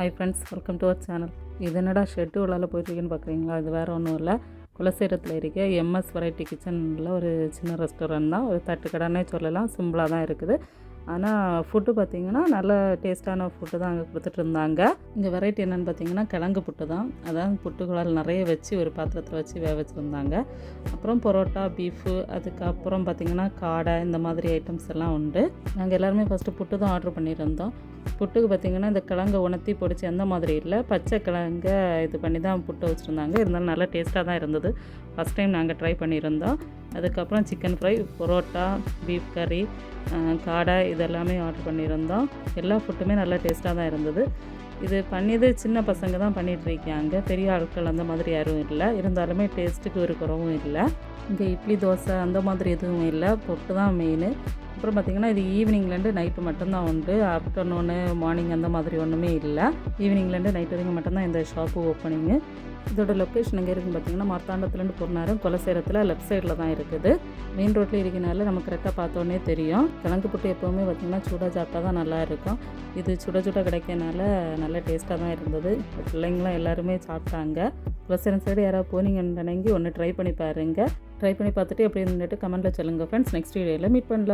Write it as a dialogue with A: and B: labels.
A: Hi friends, welcome to our channel. இது என்னடா shed உள்ளால போயிட்டுருக்குன்னு பார்க்குறீங்களா? இது வேறு ஒன்றும் இல்லை, குலசேரத்தில் இருக்க எம்எஸ் வெரைட்டி கிச்சனில் ஒரு சின்ன ரெஸ்டாரண்ட் தான். ஒரு தட்டுக்கடைன்னே சொல்லலாம். சிம்பிளாக தான் இருக்குது. ஆனால் ஃபுட்டு பார்த்திங்கன்னா நல்ல டேஸ்ட்டான ஃபுட்டு தான் அங்கே கொடுத்துட்ருந்தாங்க. இங்கே வெரைட்டி என்னென்னு பார்த்திங்கன்னா கிழங்கு புட்டு தான். அதான் புட்டுகளால் நிறைய வச்சு ஒரு பாத்திரத்தில் வச்சு வேக வச்சுருந்தாங்க. அப்புறம் பரோட்டா, பீஃபு, அதுக்கப்புறம் பார்த்திங்கன்னா காடை, இந்த மாதிரி ஐட்டம்ஸ் எல்லாம் உண்டு. நாங்கள் எல்லாருமே ஃபஸ்ட்டு புட்டு தான் ஆர்டர் பண்ணியிருந்தோம். புட்டுக்கு பார்த்திங்கன்னா இந்த கிழங்கை உணர்த்தி பொடிச்சு அந்த மாதிரி இல்லை, பச்சை கிழங்கை இது பண்ணி தான் புட்டு வச்சுருந்தாங்க. இருந்தாலும் நல்லா டேஸ்ட்டாக தான் இருந்தது. ஃபஸ்ட் டைம் நாங்கள் ட்ரை பண்ணியிருந்தோம். அதுக்கப்புறம் சிக்கன் ஃப்ரை, பரோட்டா, பீஃப் கறி, காடை இதெல்லாமே ஆர்டர் பண்ணியிருந்தோம். எல்லா ஃபுட்டுமே நல்லா டேஸ்ட்டாக தான் இருந்தது. இது பண்ணியது சின்ன பசங்க தான் பண்ணிகிட்ருக்காங்க, பெரிய ஆட்கள் அந்த மாதிரி யாரும் இல்லை. இருந்தாலுமே டேஸ்ட்டுக்கு ஒரு குறவும் இல்லை. இங்கே இட்லி, தோசை அந்த மாதிரி எதுவும் இல்லை, புட்டு தான் மெயின். அப்புறம் பார்த்திங்கன்னா இது ஈவினிங்லேருந்து நைட்டு மட்டும்தான் உண்டு. ஆஃப்டர்நூனு, மார்னிங் அந்த மாதிரி ஒன்றுமே இல்லை. ஈவினிங்லேருந்து நைட்டு வரைக்கும் மட்டும்தான் இந்த ஷாப்பு ஓப்பனிங்கு. இதோட லொக்கேஷன் எங்கே இருக்குதுன்னு பார்த்திங்கன்னா மார்த்தாண்டத்துலேருந்து போனாலும் குலசேரத்தில் லெஃப்ட் சைடில் தான் இருக்குது. மெயின் ரோட்டில் இருக்கனால நம்ம கரெக்டாக பார்த்தோன்னே தெரியும். கிழங்கு புட்டு எப்போவுமே பார்த்திங்கன்னா சூடாக சாப்பிட்டா தான் நல்லா இருக்கும். இது சுட சுட கிடைக்கனால நல்ல டேஸ்ட்டாக தான் இருந்தது. பிள்ளைங்களாம் எல்லாருமே சாப்பிட்டாங்க. குலசேரம் சைடு யாராவது போனீங்கன்னு நினைங்கி ஒன்று ட்ரை பண்ணி பாருங்கள். ட்ரை பண்ணி பார்த்துட்டு எப்படி இருந்துட்டு கமெண்ட்டில் சொல்லுங்கள் ஃப்ரெண்ட்ஸ். நெக்ஸ்ட் வீடியோவில் மீட் பண்ணலாம்.